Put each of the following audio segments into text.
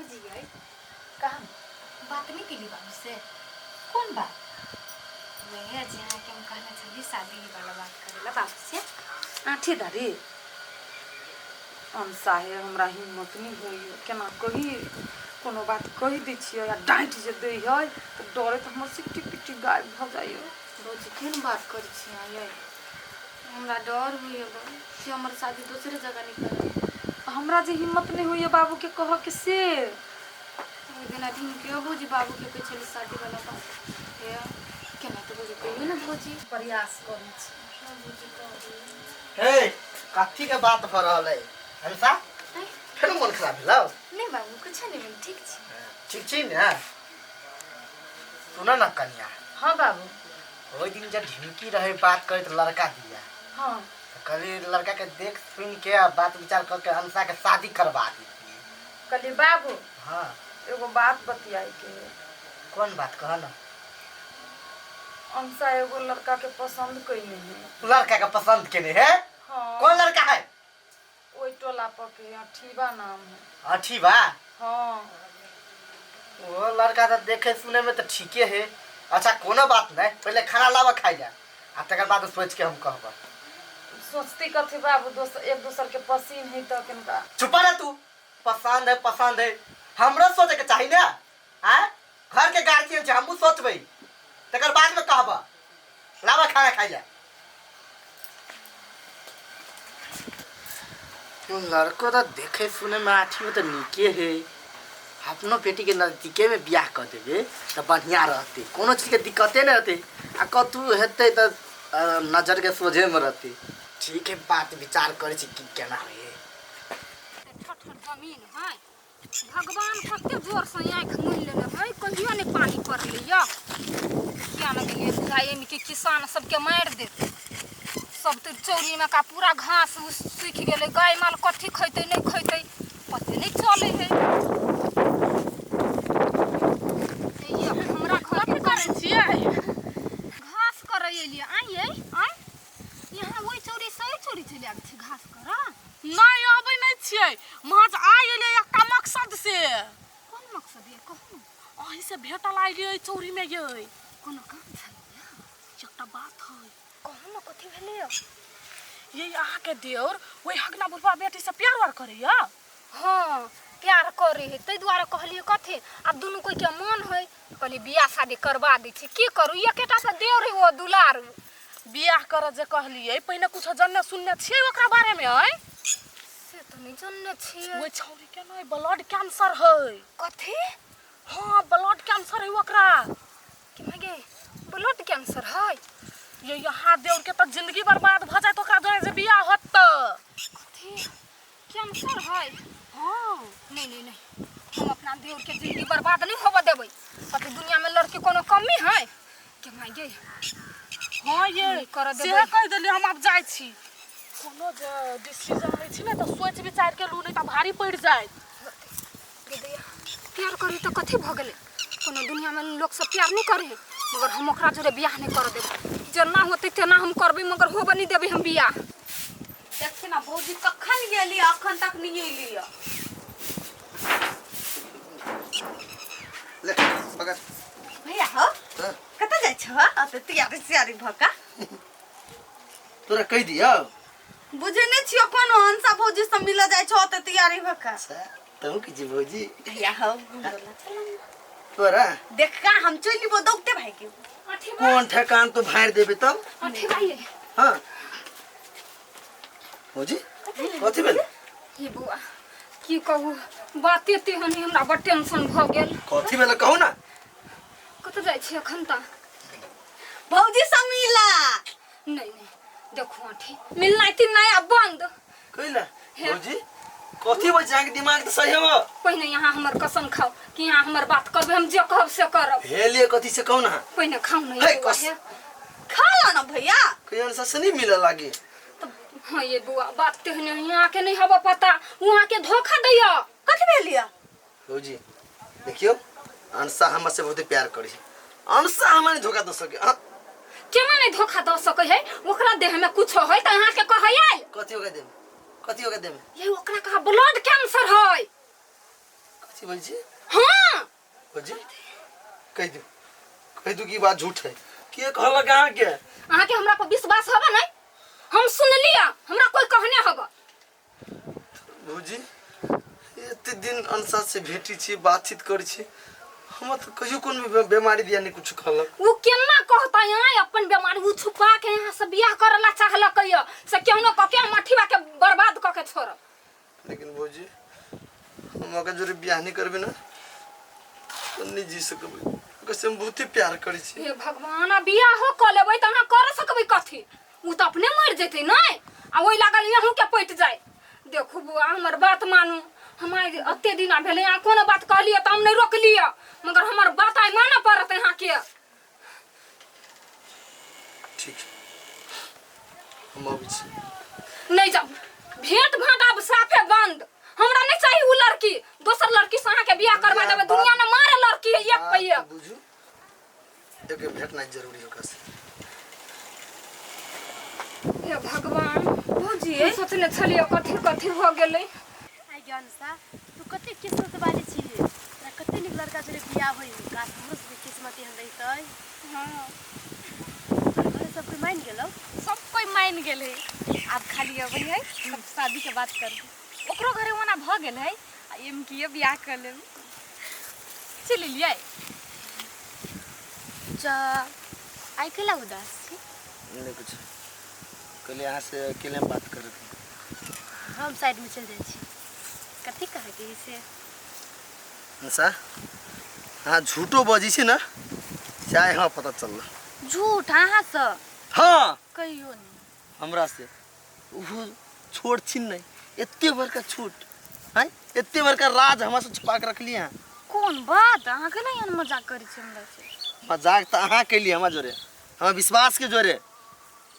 जी आई कहाँ बात नहीं की बाबू से। कौन बात? वही आज यहाँ के हम कहना चली शादी वाला बात करेला बाबू से। आठी दारी साहे हमरा हिम्मत नहीं हुई केना कही कोनो बात कही दी छियै या डांट जे दै है तो डरे तो हमर सिट्टी पिट्टी गायब भ जाइए। रोज केन बात कर छी हमरा डर हुई कि हमर शादी दूसरे जगह नहीं करे। हमरा जे हिम्मत नहीं हुई बाबू के कह के से ओइ दिन दिन के भौजी बाबू के कह छली शादी वाला बात हे केना तो भौजी कहियो ना भौजी प्रयास करै छी। भौजी कह हे काठी के बात भ रहल है हमेशा फिर मन खराब भेलौ नहीं बाबू कुछ नहीं भेल ठीक छी। ठीक छी ने सुन न कन्या। हाँ बाबू ओइ दिन जब ढिमकी रहे बात करे तो लड़का दिया हाँ तो कभी लड़का के देख सुन के बात विचार करके हंसा के शादी करवा दी। कहली बाबू हाँ एगो बात बतियाई के कौन बात कह न। अंसा एगो लड़का के पसंद कइले है। लड़का का पसंद केने है? हाँ कौन लड़का है? ओइ टोला पर के अठीबा नाम है। अच्छी बा हाँ वो लड़का तो देखे सुने में तो ठीके है। अच्छा कोनो बात नहीं पहले खाना लावा खाई जा आ तकर बाद सोच के हम कहब। सोचती कथी बाबू एक दूसर के पसीन है तो किनका चुपा रह तू। पसंद है हमरो सोचे के चाहिए ना। आ घर के गार्जियन छे हमहू सोचबै तकर बाद में कहब लावा खाना खाई जा। लड़को तो देखे सुने में आठी में तो निके है। अपनो बेटी के नजदीके में ब्याह कर देवे तो बढ़िया रहते कोनो चीज के दिक्कते नहीं रहते आ कतू हेते तो नजर के सोझे में रहते। ठीक है बात विचार करे छी कि केना होए। ठठ जमीन है भगवान कते जोर से आँख मुनि लेने है कहियो नहीं पानी पड़ लिया क्या न दिए बुझाइए में कि किसान सबके मार देते सब तो चौरी में का पूरा घास सूख गेले गाय माल कथी खैते नहीं खैते पते नहीं चले है। ये हमरा घर पे करे छियै घास करे लिए आइए आइ यहाँ वही चौरी सही चौरी चले आगे छी घास करा नहीं आबै नहीं छियै महज आइ एले एकटा मकसद से। कौन मकसद है कहू अही से भेटल आइले चौरी में ये कोनो काम छै एकटा बात है कहू न कथी भेलै ये अहाँ के देवर वही हगना बुढ़वा बेटी से प्यार वार करैया। हाँ प्यार करे है तै द्वारा कहलिए कथे अब दुनू कोई के मन है कहली बियाह शादी करवा दै छी की करू एकेटा से देवर है वो दुलार बियाह कर जे कहलिए पहिने कुछ जन्ने सुनने छियै ओकरा बारे में है से तो नहीं जानने छियै। वो छौरी के नहीं ब्लड कैंसर है। कथी? हाँ ब्लड कैंसर है ओकरा कि मागे ब्लड कैंसर है ये यहाँ देवर के तो जिंदगी बर्बाद भ जाए तो ओकरा जोड़े जे बियाह होत त कथी कैंसर है? हाँ नहीं हम अपना देवर के जिंदगी बर्बाद नहीं होबे देबै कथी दुनिया में लड़की कोनो कमी है कि मागे हाँ ये कर से देबै कह देली हम अब जाय छी कोनो जे डिसीजन ले छी ना तो सोच विचार के लू नहीं त भारी पड़ जाए। प्यार करी तो कथी भ गेलै कोनो दुनिया में लोग सब प्यार नहीं करे मगर हम ओकरा जोड़े बियाह नहीं कर देबै जेना होते तेना हम करबै मगर होबे नहीं देबै हम बियाह। देखी ना भौजी कखन गेली अखन तक नहीं एली ले पकड़ भैया हो कत जाय छ अते तैयारी सियारी भका तोरा कह दियो बुझे नै छियो कोन हंसा भौजी से मिल जाय छ अते तैयारी भका तू की जी भौजी भैया हो तोरा देख का हम चली बो दौड़ते भाई के कौन ठेकान तो भार देबे तब अठी भाई हां भौजी कथि भेल ये बुआ की कहू बात एते हनी हमरा बड़ टेंशन भ गेल। कथि भेल कहू ना कत जाय छी अखन त भौजी से मिला नहीं देखो अठी मिलना ती नहीं अब बंद कइला भौजी कथि बज जाके दिमाग त सही हो पहिने यहाँ हमर कसम खाओ कि यहाँ हमर बात करबे हम जे कहब से करब हेलिए कथि से कहू ना पहिने खाऊ नहीं है, बुआ, कस। हे। खा लो ना भैया कहियो से नहीं मिले लागे। तब हाँ ये बुआ बात ते हने यहाँ के नहीं हवा पता वहाँ के धोखा दैया कथि भेलिया भौजी देखियो अंसा हमसे बहुत प्यार करी अंसा हमारे धोखा दे सके केना नहीं धोखा द सकै है ओकरा देह में कुछ है त यहाँ के कहै कथि होगा देम ये ये ओकरा कहा ब्लड कैंसर है कथि भौजी हाँ भौजी कह दू की बात झूठ है के कहला कहाँ के अहाँ के हमरा पर विश्वास हबा नहीं हम सुन लिया हमरा कोई कहने हबा भौजी एते दिन अंसा से भेटी छी बातचीत करी छी हम तो कहियो कोन बीमारी दिया नहीं कुछ कहलक वो केना कहता यहाँ अपन बीमारी वो छुपा के यहाँ से बियाह करला चाहला कहियो से केहनो क के मठीवा के बर्बाद क के छोड़ लेकिन भौजी हम अगर जोरे बियाह नहीं करबे ना तो नहीं जी सकबे कसम बहुत ही प्यार करी छी हे भगवान आ बियाह हो क लेबै त अहाँ कर सकबै कथी उ त अपने मर जेतै नहीं आ ओइ लागल यहू के पट जाए देखू बुआ हमर बात मानू हमारे अत्ते दिन भेले यहाँ कोनो बात कहलिए त हम नहीं रोकलिए मगर हमर बात आई माने पड़त यहाँ के ठीक हम आबै छी नहीं जाओ भेंट भाट अब साफे बंद हमरा नहीं चाहिए उ लड़की दोसर लड़की से अहाँ के बियाह करवा देबे दुनिया में मारे लड़की है एक पे एक बुझू एक भेंट नहीं जरूरी होगा से हे भगवान बुझिए सोचले छलिए कथि कथि हो गेलै आई ज्ञानसा तू कते किस्मत वाली छी ना कते निक लड़का जोरे बियाह होई काश हमरो से किस्मत एहन रहितै हां घरे सब कोई मान गेलो सब कोई मान गेल है अब खाली अबै है सब शादी के बात कर ओकरो घरे ओना भ गेल है एम किए बियाह कर ले चल लिया जा आई केला उदास छी नहीं कुछ कल यहाँ से अकेले में बात कर रहे थे हम साइड में चल जाए छी कथी कहे के से अंसा हाँ झूठो बजी छी ना चाहे हाँ पता चलला झूठ हाँ से हाँ कहियो नहीं हमरा से वो छोड़ छीन नहीं इतने भर का छूट है इतने भर का राज हमरा से छुपा के रख लिए हैं कौन बात अहाँ के नहीं मजाक करी छी हमरा से मजाक तो अहाँ के लिए हमारे जोरे हम विश्वास के जोरे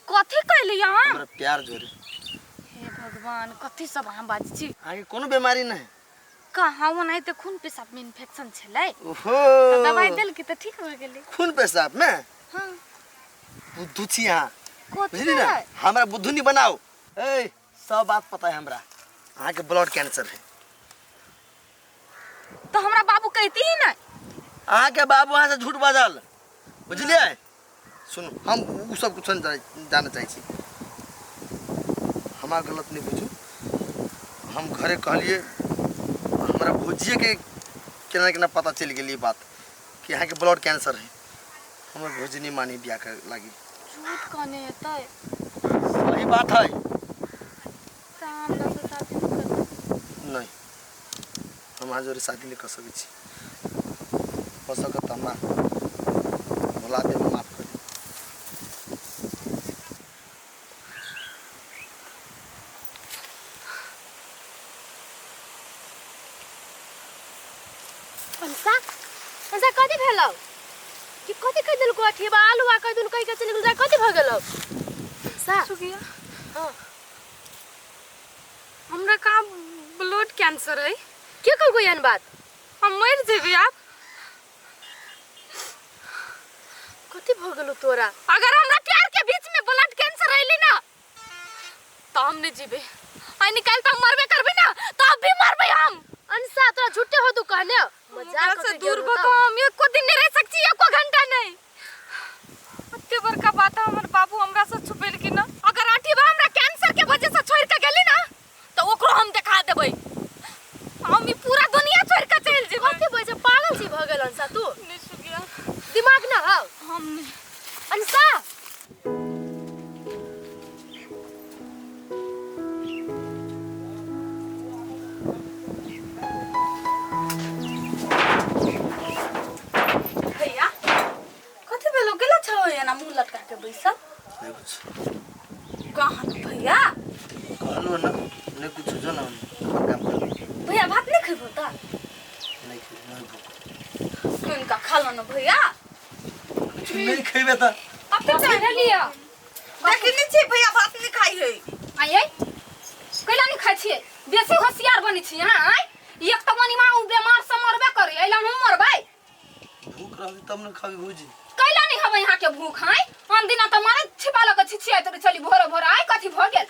कथी कहली यहाँ हमरा प्यार जोरे हे भगवान कथी सब अहाँ बाजी छी आगे कोनो बीमारी नहीं कहाँ वो नहीं तो खून पेशाब में इन्फेक्शन छलै ओहो तो दवाई देल की तो ठीक हो गेलै खून पेशाब में हां बुद्धू छी यहाँ कथी बुझली ना हमरा बुद्धू नहीं बनाओ ए सब बात पता है हमरा अहाँ के ब्लड कैंसर है तो हमरा बाबू कहती ही ना अहाँ के बाबू अहाँ से झूठ बाजल बुझलिए सुनो हम उ सब कुछ जाना चाहे छी हमारा गलत नहीं बुझू हम घरे कहलिए हमारा भौजिए के केना केना पता चल गई बात कि यहाँ के ब्लड कैंसर है हमारे भौजी नहीं मानी बियाह कर लागी झूठ कहने हेतै सही बात है त हमरा से शादी नहीं करतै नहीं हम आज शादी नहीं कर सकै छी हो सकत हमरा भुला दे माफ कर अंसा अंसा कथी भेलौ कि कथी कह देलको अठीबा आलू आ कह देलको कह के चल गेल कथी भ गेलौ सा सुगिया हां हमरा का ब्लड कैंसर है के कहलको यान बात हम मर जेबे आप कथी भ गेलौ तोरा अगर हमरा प्यार के बीच में ब्लड कैंसर आइली ना तो हम नहीं जीबे आई निकाल तो मरबे करबे ना तो अब भी मरबे हम अंसा तोरा झूठे हो तू कहले मजाक से दूर बको हम एको दिन नहीं रह सकती एको घंटा नहीं अत्ते बड़का बात हमर बाबू हमरा से छुपेल कि ना अगर आठीबा हमरा कैंसर के वजह से छोड़ के गेली ना तो ओकरो हम दिखा देबै हम ई पूरा दुनिया छोड़ के चल जेबै कथी बजे पागल छी भ गेल अंसा तू नहीं सुगिया दिमाग ना हाउ हम अंसा भैया कथी भेलो गेला छौ एना मुंह लटका के बैसल नहीं कुछ कहाँ न भैया कहलो ना नहीं कुछ जो ना काम कर भैया भात नहीं खेबो त नहीं भूख कोन का खा लो न भैया नहीं खेबे त अब तो जाने लिया देखनी छी भैया भात नहीं खाई है आइए कैला नहीं खाई छिए बेसी होशियार बनी छी हां आई एक तो मनी मां बीमार से मरबे करे एला हम मरबै भूख रहली तब न खाबी भौजी कैला नहीं हबै यहाँ के भूख है हम दिना तो मारे छिपा लग छिछिया तो चली भोर भोर आई कथी भ गेल